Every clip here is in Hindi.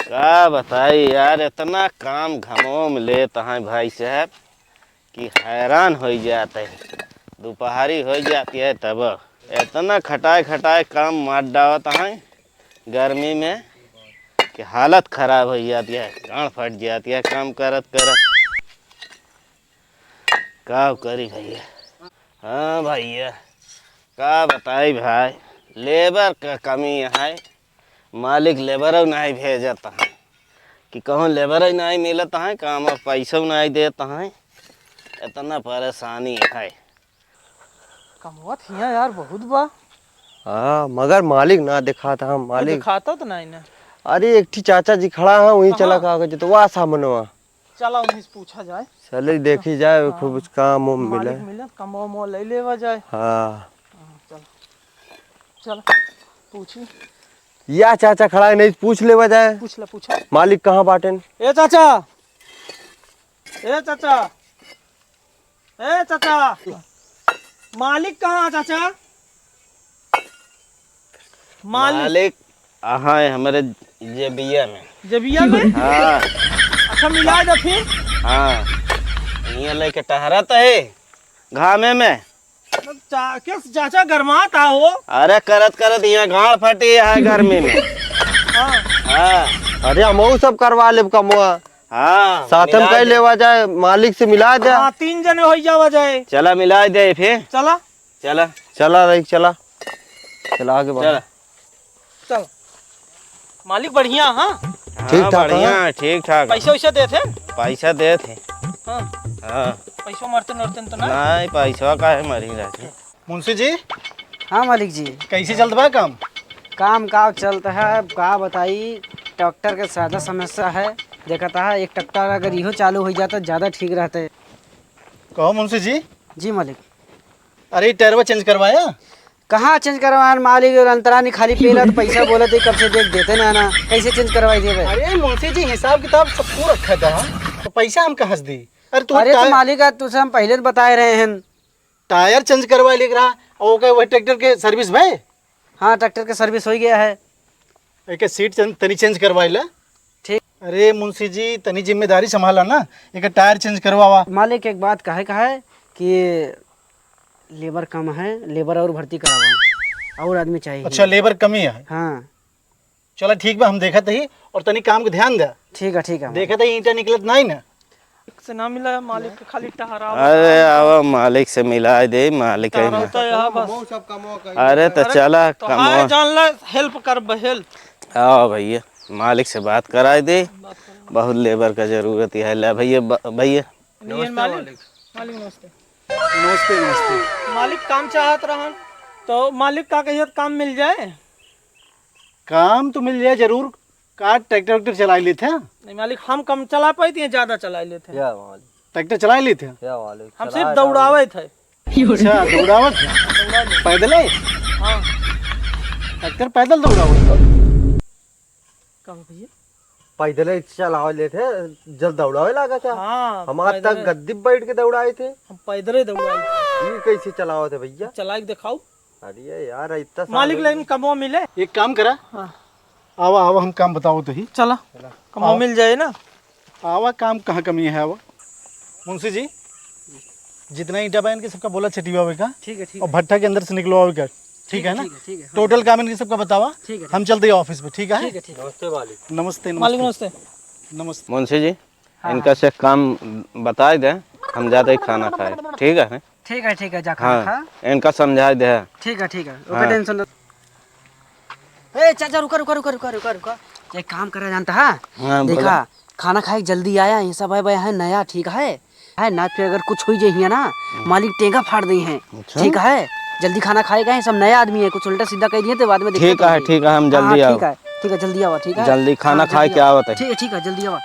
का बताई यार, इतना काम घमो में लेते हैं भाई साहब कि हैरान हो जाते हैं। दोपहरी हो जाती है तब इतना खटाए खटाए काम मार डालते हैं गर्मी में कि हालत खराब हो जाती है, गांड फट जाती है काम करत करत। का करी भैया। हाँ भैया, का बताई भाई, लेबर का कमी है। मालिक लेबर नहीं भेजता है कि कहूँ लेबर ही नहीं मिलता है, काम और पैसा नहीं देता है। इतना परेशानी है। कमवा थिया यार बहुत बा। हाँ मगर मालिक ना दिखाता हम वो मालिक। दिखाता तो नहीं ना। अरे एक ठी चाचा जी खड़ा है वहीं चला कहाँ? कागज तो वहाँ सामनवा। चला उन्हीं से पूछा जाए। चले देखी जाए हाँ। खूब काम उम मिले। मालिक मिले कमवा मो ले लेवा जाए। हाँ चल चल पूछी। या चाचा खड़ा है नहीं पूछ ले जाए पूछ ले पूछा। मालिक कहाँ बाटेन। ए चाचा, ए चाचा, ए चाचा, मालिक कहाँ चाचा? मालिक हाँ हमारे जेबिया में। जबिया में? हाँ अच्छा मिला दे फिर। हाँ, ये लेके टहरत है घामे में। किस चाचा गरमाता हो? अरे करत करत यहाँ गांड फटी है गर्मी में। हाँ। हाँ अरे हम सब करवा ले कमुआ हाँ, साथ में कह लेवा जाए मालिक से मिला दे। हाँ 3 जने हो जावा जाए। चला मिला दे फिर। चला चला चला रही चला चला आगे बढ़। चला। चल मालिक बढ़िया। हाँ ठीक हाँ, ठाक बढ़िया ठीक ठाक। पैसा वैसा देते? पैसा दे थे। हाँ हाँ पैसा मरते नरते तो ना। नहीं, पैसा का है मरी रहते। मुंशी जी हाँ मालिक जी। कैसे चलत बा काम? काम का चलता है का बताई। ट्रैक्टर के ज़्यादा समस्या है। देखता है एक ट्रैक्टर अगर इहो चालू हो जाता ज़्यादा ठीक रहता है। कहो मुंशी जी। जी मालिक। अरे टायरवा चेंज करवाया? कहाँ चेंज करवाए मालिक, अंतरानी खाली पेला तो पैसा बोले थे कब से देख देते ना ना कैसे चेंज करवाई देवे। अरे मुंशी जी हिसाब किताब सब पूरा रखा था तो पैसा हम कहाँ से दी? अरे तू अरे तो मालिक तुझसे हम पहले तो बताए रहे हैं। टायर चेंज करवा लिख रहा और वही ट्रैक्टर के सर्विस भाई। हाँ ट्रैक्टर का सर्विस हो गया है। एक सीट तनी चेंज करवाई ला। ठीक। अरे मुंशी जी तनी जिम्मेदारी संभाला ना, एक टायर चेंज करवावा। मालिक एक बात कहे कि लेबर कम है, लेबर और भर्ती करावा और आदमी चाहिए। अच्छा लेबर कमी है। हाँ चलो ठीक बा, हम देखा ही और तनी काम को ध्यान दे। ठीक है। देखा था ईंटा निकलत नहीं ना। से ना मिला मालिक के खाली टहरा। अरे अब मालिक से मिला दे, मालिक है। अरे तो चला तो हाय जान ला हेल्प कर हेल्प। आओ भैया, मालिक से बात कराए दे, बहुत लेबर का जरूरत है। ले भैया भैया। मालिक नमस्ते। नमस्ते नमस्ते। मालिक काम चाहत रहन तो मालिक का कहिए काम मिल जाए। काम तो मिल जाए जरूर। कार ट्रैक्टर वैक्टर चला लेते हैं? नहीं मालिक हम कम चला पाई थी, ज्यादा चला लेते हैं। ट्रैक्टर चला लेते हैं? हम सिर्फ दौड़ावे थे। अच्छा दौड़ावत पैदल है? हाँ ट्रैक्टर पैदल दौड़ावत? कब भैया? पैदल चलावे ले थे जल दौड़ावे लगा था। हाँ हम आज तक गद्दी बैठ के दौड़ाए थे। हम पैदल ही दौड़ाए। ये कैसे चलावे थे भैया? चला के दिखाओ। अरे यार इतना मालिक लेकिन कमो मिले। एक काम करा। हाँ आवा आवा हम काम बताओ तो ही। चला कमो मिल जाए ना। आवा काम कहाँ कमी है आवा। मुंशी जी जितना ईंटा बहन के सबका बोला छटिवावे का ठीक है और भट्टा के अंदर से निकलवावे का। ठीक है ना? ठीक है। टोटल काम इनके सबका बतावा। ठीक है। हम चलते हैं ऑफिस में। ठीक है? नमस्ते मालिक। नमस्ते मालिक नमस्ते नमस्ते। नमस्ते। मुंशी जी इनका से काम बता दे, हम जाते ही खाना खाए। ठीक है? ठीक है जा खा। हाँ इनका समझा दे। ठीक है ओके टेंशन। ए चाचा रुका। एक काम करा जानता है? हाँ, देखा खाना खाए जल्दी आया ये सब है नया। ठीक है ना, फिर अगर कुछ हो जाइए ना मालिक टेंगा फाड़ दी है। ठीक है जल्दी खाना खाए गए, सब नया आदमी है, कुछ उल्टा सीधा कह दिए तो बाद में ठीक है हम जल्दी आओ। ठीक है जल्दी आओ। ठीक है जल्दी खाना खाए क्या आवत है। ठीक है जल्दी आओ।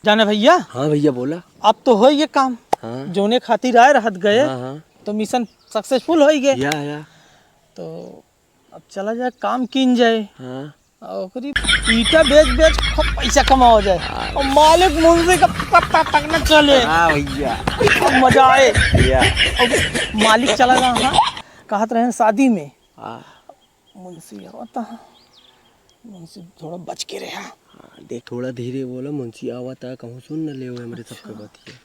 जाने भैया। हाँ भैया बोला। अब तो हो ये काम। हाँ जोने खातिर आए रहत गए। हाँ तो मिशन सक्सेसफुल हो गए। या तो अब चला जाए काम किन जाए। हाँ और ईटा बेच खूब पैसा कमा हो जाए और मालिक मुंशी का पत्ता तक न चले। हाँ भैया खूब मजा आए। या और मालिक चला गया। हाँ कहत रहे शादी में हाँ मुंशी होता मुंशी थोड़ा बच के रहा। देख थोड़ा धीरे बोलो, मुंशी आवता कहूँ सुन न ले हमरे सबके बतिया।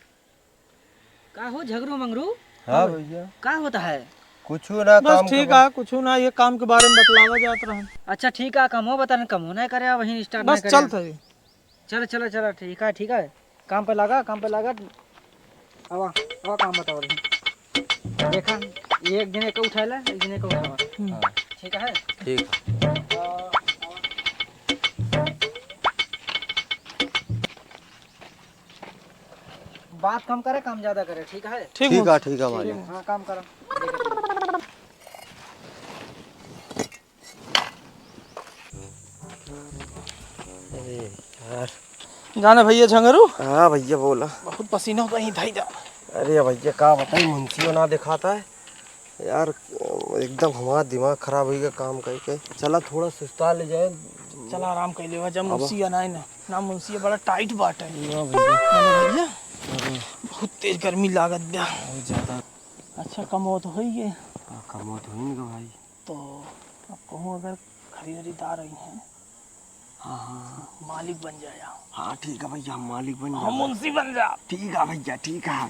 का हो झगड़ू मंगरू? हाँ भैया का होता है? कुछ ना बस काम ठीक है, कुछ ना, ये काम के बारे में बतलावा जात रहा। अच्छा ठीक है, कम हो बता, कम हो नहीं करे वहीं स्टार्ट बस चल था ये। चलो चलो चलो ठीक है ठीक है, काम पे लगा काम पे लगा। आवा आवा काम बताओ देखा, एक जने को उठाला एक जने को उठावा। ठीक है ठीक। बात कम करे काम ज्यादा करे। ठीक है ठीक है मालिक। हाँ काम करो। जाने भैया झंगरू, हाँ भैया बोला। बहुत पसीना होता है धाई जा। अरे भैया का बताई, मुंशी ना दिखाता है यार, एकदम हमारा दिमाग खराब हो गया काम करके। चला थोड़ा सुस्ता ले जाए। चल आराम कर ले, जब मुंशी आना है ना मुंशी बड़ा टाइट बाट है भैया भैया, बहुत तेज गर्मी लागत बा। बहुत ज्यादा। अच्छा कमो तो हो ही है, कमो तो होगा भाई। तो अब कहूँ अगर खरीदार आई हैं, हाँ मालिक बन जाया। हाँ ठीक है भैया, हम मालिक बन हम मुंशी बन जा। ठीक है भैया ठीक है।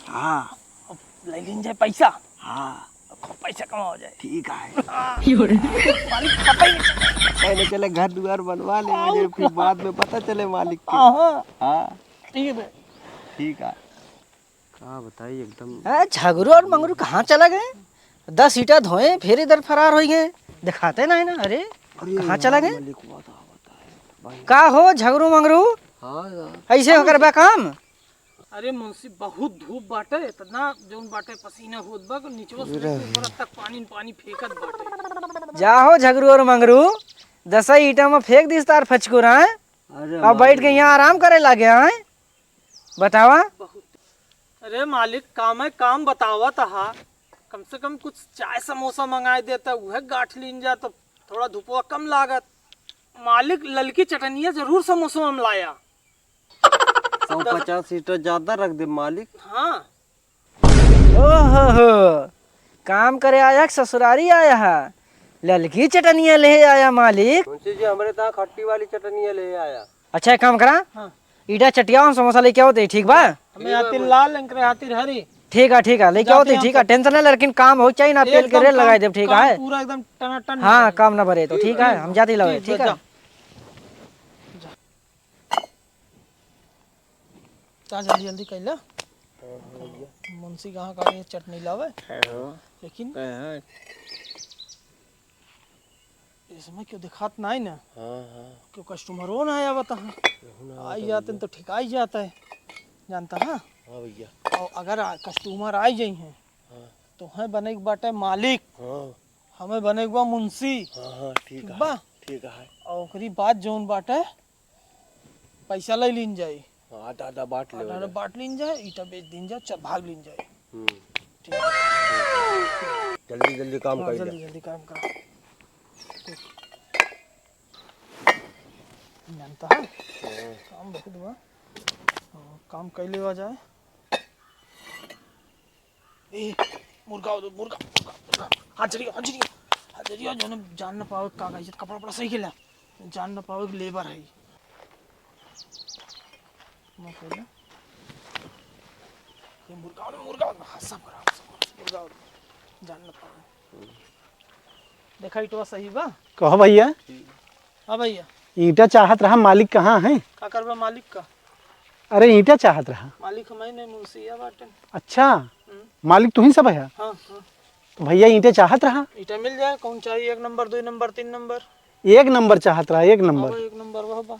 हाँ अब ले लीन जाए पैसा, हाँ खूब पैसा कमा हो जाए। ठीक है। मालिक पता ही नहीं। पहले चले घर द्वार बनवा ले, फिर बाद में पता चले मालिक के। हाँ हाँ ठीक है। ठीक है। क्या बताइए एकदम। झगड़ू और मंगरू कहाँ चला गए? 10 ईटा धोए फिर इधर फरार हो गए, दिखाते नहीं ना। अरे कहाँ चला गए? मालिक हुआ था बताए। का हो झगड़ू मंगरू, हाँ ऐसे होकर बे काम? अरे मुंशी बहुत धूप बाटे, इतना जोन बाटे पसीना होत बा कि नीचवा से ऊपर तक पानी पानी फेंकत बाटे। जाहो झगड़ू और मंगरू, 10 ईटा में फेंक दिस तार फचकुर है। अब बैठ के यहाँ आराम करे लगे हैं, बतावा। अरे मालिक काम है, काम बतावा था। कम से कम कुछ चाय समोसा मंगाए देता, वह गांठ लीन जा तो थोड़ा धूपवा कम लागत। मालिक ललकी चटनिया जरूर समोसा में लाया। 150 सीटर ज्यादा रख दे मालिक। हाँ ओहो काम करे आया कि ससुरारी आया है? ललकी चटनिया ले आया मालिक। मुंशी जी हमारे यहाँ खट्टी वाली चटनिया ले आया। अच्छा एक काम करा, हाँ। ईटा चटिया समोसा लेके आओ, ठीक बा? हमें आतिर लाल अंकरे आतिर हरी। ठीक है लेके आओ, ठीक है, टेंशन नहीं, लेकिन काम हो चाहिए ना, तेल के रेल लगाए दे। ठीक है पूरा एकदम टनाटन। हाँ काम ना भरे तो ठीक है, हम जाते लगे। ठीक है जा जल्दी जल्दी कर ला। मुंशी कहाँ का ये चटनी लावे, लेकिन इसमें क्यों दिखात ना है ना। क्यों कस्टमर हो ना आया बता, आई जाते तो ठीक आई जाता है, जानता है। हाँ भैया। और अगर कस्टमर आई जाई हैं तो है बने के बाटे मालिक, हमें बने के बा मुंशी। हाँ ठीक बा ठीक है। और ओकरी बात जोन बाटे पैसा ले लीन जाए, आधा आधा बांट ले। आधा बांट लीन जाए, ईटा बेच दीन जाए, चल भाग लीन जाए। ठीक है, जल्दी जल्दी काम कर जल्दी जल्दी काम करो। जानता है काम बहुत हुआ, काम कैले हुआ जाए। ए मुर्गा हो, मुर्गा हाजरिया जो न जान न पावे का इज्जत कपड़ा पड़ा सही खेला, जान न पावे लेबर है। मैं कहला ये मुर्गा हाँ, सब मुर्गा जान न पावे। देखा इटवा सही बा। कहो भैया, हाँ भैया ईंटा चाहत रहा, मालिक कहाँ है? का करबा मालिक का? अरे ईंटा चाहत रहा। मालिक हमारे नहीं मुंशिया बाटन। अच्छा मालिक तू ही सब है? हाँ तो भैया ईंटे चाहत रहा? ईटा मिल जाए, कौन चाहिए? 1 नंबर 2 नंबर 3 नंबर? 1 नंबर चाहत रहा, 1 नंबर। 1 नंबर वह बा।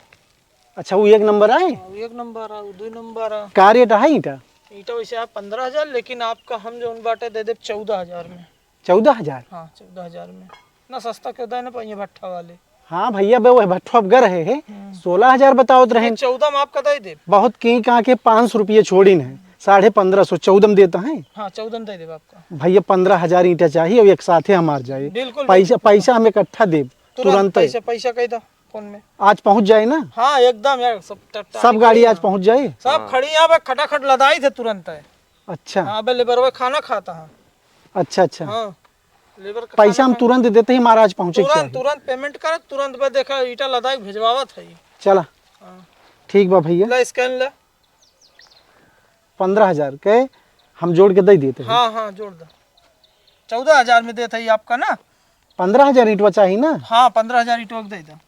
अच्छा वो 1 नंबर आए? 1 नंबर 2 नंबर। का रेट है ईंटा? ईटा वैसे आप 15,000, लेकिन आपका हम जो बाटे दे दे 14,000 में। 14,000? हाँ 14,000 में ना सस्ता क्यों दे ना पाइए भट्ठा वाले। हाँ भैया बे, वह भट्ठो अब गर है 16,000 बताओ रहे। 14 में आपका दे दे। बहुत की कहा के 500 रुपये छोड़ी है, 1550 14 में देता है। हाँ 14 दे दे आपका। भैया 15,000 ईंटा चाहिए और एक साथ ही मार जाए। बिल्कुल पैसा हमें इकट्ठा दे तुरंत। पैसा कह दो फोन में। आज पहुंच जाए ना? हाँ एकदम यार, सब गाड़ी आज पहुंच जाए। सब खड़ी यहाँ पे खटाखट लदाई थे तुरंत है। अच्छा हाँ बे लेबर खाना खाता है। अच्छा। हाँ लेबर का पैसा हम तुरंत देते ही महाराज पहुँचे के तुरंत चाहिए। तुरंत पेमेंट कर, तुरंत बे देखा ईटा लदाई भेजवावत है। चला हाँ। ठीक बा भैया, ले स्कैन ले। 15,000 के हम जोड़ के दे देते हैं। हाँ हाँ जोड़ दो। 14,000 में देता है आपका ना। 15,000 ईंटवा चाहिए ना। हाँ 15,000 ईटोक दे दो।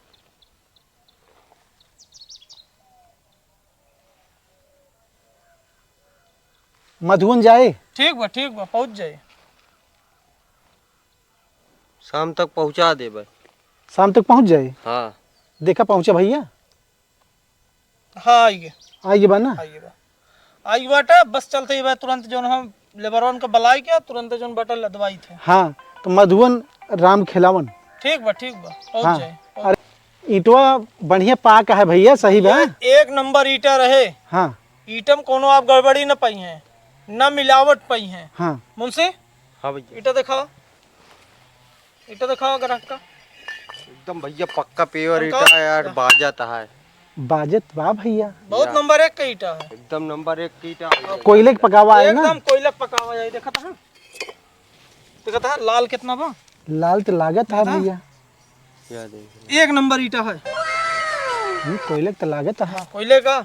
मधुबन जाए, ठीक बा पहुँच जाए। शाम तक पहुंचा दे भाई। शाम तक पहुँच जाए। हाँ देखा पहुँचा भैया। हाँ आइए आइए बा ना। आई बाटे बस चलते ही बा तुरंत जो हम लेबरवन के बलाई के तुरंत जो बटन लदवाई थे। हाँ तो मधुबन राम खिलावन। ठीक बा पहुँच हाँ जाए। अरे ईंटवा बढ़िया पाका है भैया, सही बा। एक नंबर ईटा रहे। हाँ ईटम कोनो आप गड़बड़ी न पाई हैं, न मिलावट पाई हैं। हाँ मुंशी हाँ भैया, ईटा दिखाओ, ईटा दिखाओ ग्राहक का। एकदम भैया पक्का प्योर हमको- ईटा है यार, बाजाता है। बाजत बा भैया, बहुत नंबर 1 का ईटा है। एकदम नंबर 1 की ईटा। कोयले के पकावा है ना। एकदम कोयलक पकावा जाए। देखा था, देखा था लाल कितना बा। लाल तो लागत है भैया। क्या देख, एक नंबर ईटा है। कोयले तो लागत है। हाँ कोयले का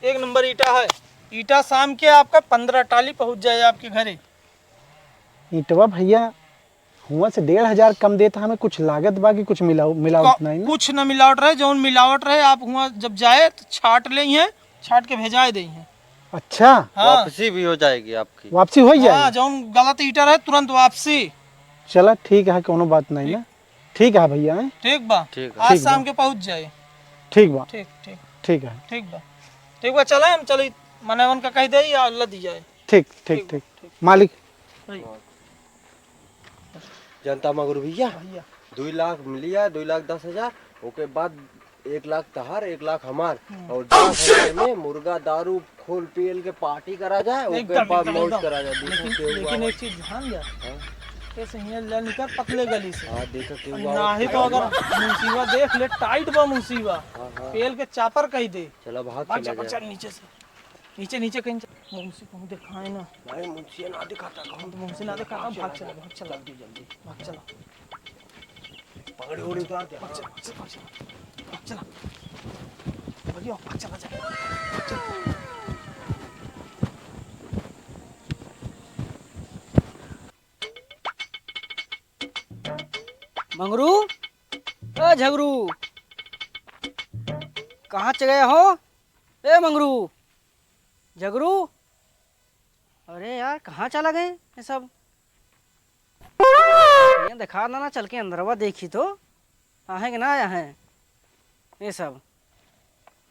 एक नंबर ईटा है। ईटा शाम के आपका 15 टाली पहुंच जाए आपके घरे। ईंटवा भैया हुआ से 1,500 कम देता हमें, कुछ लागत बा कि कुछ मिलावट नहीं ना। कुछ न मिलावट रहे, जो मिलावट रहे आप हुआ जब जाए तो छाट ले हैं, छाट के भेजा दे हैं। अच्छा हाँ वापसी भी हो जाएगी आपकी। वापसी हो हाँ जाए। जो गलत ईटा रहे तुरंत वापसी। चला ठीक है, कोनो बात नहीं ना। ठीक है भैया। हैं? ठीक बा, ठीक है। आज ठीक शाम बा। के पहुंच जाए। ठीक बा। ठीक ठीक ठीक है। ठीक बा चले हम चली मनवन का कह दे या लद जाए। ठीक ठीक ठीक मालिक। जनता मगर भैया भैया 2 लाख मिलिया, 2,10,000। ओके बाद 1 लाख तहार, 1 लाख हमार, और 10,000 में मुर्गा दारू खोल पियल के पार्टी करा जाए। ओके एकदम, बाद एकदम, मौज एकदम। करा जाए। देखो लेकिन एक चीज ध्यान दे, ऐसे ही ले निकल पतले गली से। हाँ देखो क्यों नाही तो अगर मुसीबा देख ले टाइट बा मुसीबा, पेल के चापर कही दे। चलो भाग भाग चला चल जाए। नीचे से, नीचे कहीं मुंशी को दिखाए ना। भाई मुझे ना दिखाता कहूँ तो मुंशी ना देखा, भाग चला जल्दी भाग चला। पकड़ी उड़ी तो आते। भाग चला बढ़िया, भाग चला। मंगरू, ए झगरू, कहाँ चले गए हो? ए मंगरू, झगरू, अरे यार कहाँ चला गए ये सब? ये दिखा ना चल के अंदरवा देखी तो आए कि ना आया है ये सब।